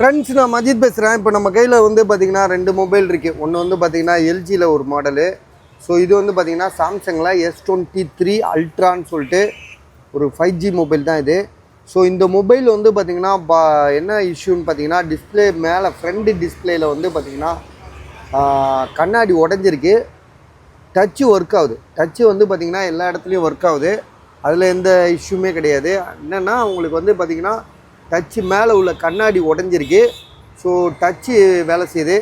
Friends, நான் மஜித் பேசுகிறேன். இப்போ நம்ம கையில் வந்து பார்த்திங்கன்னா 2 மொபைல் இருக்குது. ஒன்று வந்து பார்த்திங்கன்னா எல்ஜியில் ஒரு மாடலு. ஸோ இது வந்து பார்த்திங்கன்னா சாம்சங்கில் S23 அல்ட்ரான்னு சொல்லிட்டு ஒரு 5G மொபைல் தான் இது. ஸோ இந்த மொபைல் வந்து பார்த்திங்கன்னா என்ன இஷ்யூன்னு பார்த்திங்கன்னா டிஸ்பிளே மேலே ஃப்ரண்ட் டிஸ்பிளேயில் வந்து பார்த்திங்கன்னா கண்ணாடி உடஞ்சிருக்கு. டச்சு ஒர்க் ஆகுது. டச்சு வந்து பார்த்திங்கன்னா எல்லா இடத்துலையும் ஒர்க் ஆகுது. அதில் எந்த இஷ்யூமே கிடையாது. என்னென்னா உங்களுக்கு வந்து பார்த்திங்கன்னா டச்சு மேலே உள்ள கண்ணாடி உடஞ்சிருக்கு. ஸோ டச்சு வேலை செய்யுது.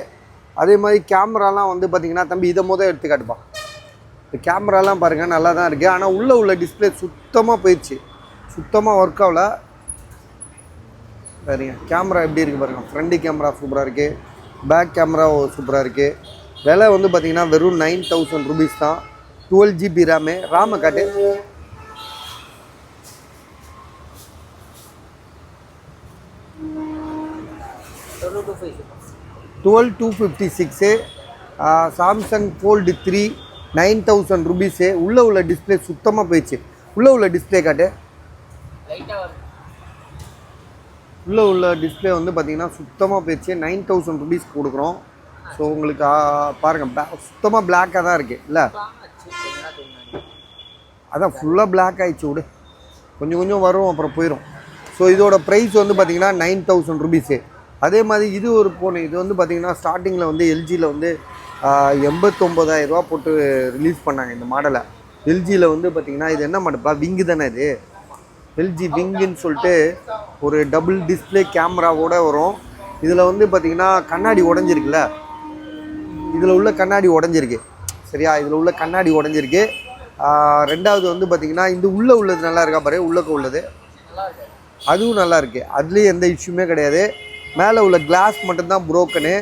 அதே மாதிரி கேமராலாம் வந்து பார்த்திங்கன்னா தம்பி இதை எடுத்து காட்டுப்பான். இந்த கேமராலாம் பாருங்கள் நல்லா தான் இருக்குது. ஆனால் உள்ளே உள்ள டிஸ்பிளே சுத்தமாக போயிடுச்சு. சுத்தமாக ஒர்க் ஆகல. சரிங்க, கேமரா எப்படி இருக்குது பாருங்கள். ஃப்ரண்ட் கேமரா சூப்பராக இருக்குது. பேக் கேமரா சூப்பராக இருக்குது. விலை வந்து பார்த்திங்கன்னா வெறும் 9000 ரூபீஸ் தான். 12GB RAM. ராமை காட்டு. 12256 சாம்சங் ஃபோல்டு 3 9000 ரூபீஸு. உள்ளே உள்ள டிஸ்பிளே சுத்தமாக போயிடுச்சு. உள்ளே உள்ள டிஸ்பிளே காட்டு. உள்ளே உள்ள டிஸ்பிளே வந்து பார்த்திங்கன்னா சுத்தமாக போயிடுச்சு. 9000 ரூபீஸ் கொடுக்குறோம். ஸோ உங்களுக்கு பாருங்கள், சுத்தமாக பிளாக்காக தான் இருக்குது. இல்லை அதான் ஃபுல்லாக பிளாக் ஆகிடுச்சு. விடு, கொஞ்சம் கொஞ்சம் வரும், அப்புறம் போயிடும். ஸோ இதோட ப்ரைஸ் வந்து பார்த்திங்கன்னா 9000 ரூபீஸு. அதே மாதிரி இது ஒரு ஃபோனு. இது வந்து பார்த்திங்கன்னா ஸ்டார்டிங்கில் வந்து எல்ஜியில் வந்து 89,000 ரூபா போட்டு ரிலீஸ் பண்ணாங்க இந்த மாடலை. எல்ஜியில் வந்து பார்த்திங்கன்னா இது என்ன மாடப்பா, விங்கு தானே இது. எல்ஜி விங்குன்னு சொல்லிட்டு ஒரு டபுள் டிஸ்பிளே கேமராவோட வரும். இதில் வந்து பார்த்திங்கன்னா கண்ணாடி உடஞ்சிருக்குல்ல, இதில் உள்ள கண்ணாடி உடஞ்சிருக்கு. சரியா, இதில் உள்ள கண்ணாடி உடஞ்சிருக்கு. ரெண்டாவது வந்து பார்த்திங்கன்னா இந்த உள்ளது நல்லா இருக்கா பாரு. உள்ளக்க உள்ளது அதுவும் நல்லா இருக்குது. அதுலேயும் எந்த இஷ்யூமே கிடையாது. மேலே உள்ள கிளாஸ் மட்டும்தான் புரோக்கனு.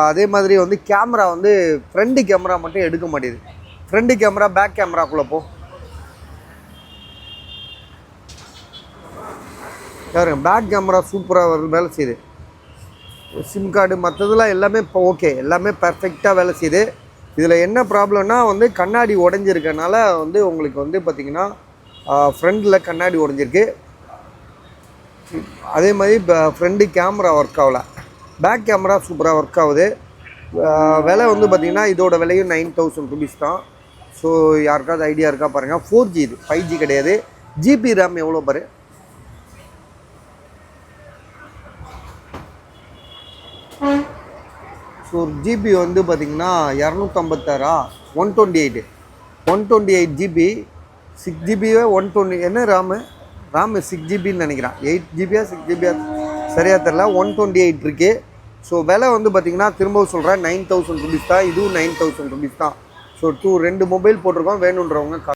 அதே மாதிரி வந்து கேமரா வந்து ஃப்ரண்ட் கேமரா மட்டும் எடுக்க மாட்டேது. ஃப்ரண்ட் கேமரா பேக் கேமராக்குள்ளே போ. பாருங்க, பேக் கேமரா சூப்பராக வேலை செய்யுது. சிம் கார்டு மற்றதெல்லாம் எல்லாமே இப்போ ஓகே, எல்லாமே பர்ஃபெக்டாக வேலை செய்யுது. இதில் என்ன ப்ராப்ளம்னா வந்து கண்ணாடி உடஞ்சிருக்கனால வந்து உங்களுக்கு வந்து பார்த்திங்கன்னா ஃப்ரண்டில் கண்ணாடி உடஞ்சிருக்கு. அதே மாதிரி ஃப்ரண்ட் கேமரா ஒர்க் ஆகலை. பேக் கேமரா சூப்பராக ஒர்க் ஆகுது. விலை வந்து பார்த்திங்கன்னா இதோட விலையும் 9000 ரூபீஸ் தான். ஸோ யாருக்காவது ஐடியா இருக்கா பாருங்கள். 4G இது, 5G கிடையாது. ஜிபி ரேம் எவ்வளோ பாரு. ஸோ ஜிபி வந்து பார்த்திங்கன்னா 256 128 ஜிபி. 6GB 120 என்ன ராமு 6GBன்னு நினைக்கிறேன். 8GB 6GB சரியாக தெரில. 128 இருக்குது. ஸோ விலை வந்து பார்த்திங்கன்னா திரும்பவும் சொல்கிறேன் 9000 ரூபீஸ் தான். இதுவும் 9000 ரூபீஸ் தான். ஸோ 2 மொபைல் போட்டிருக்கோம். வேணுன்றவங்க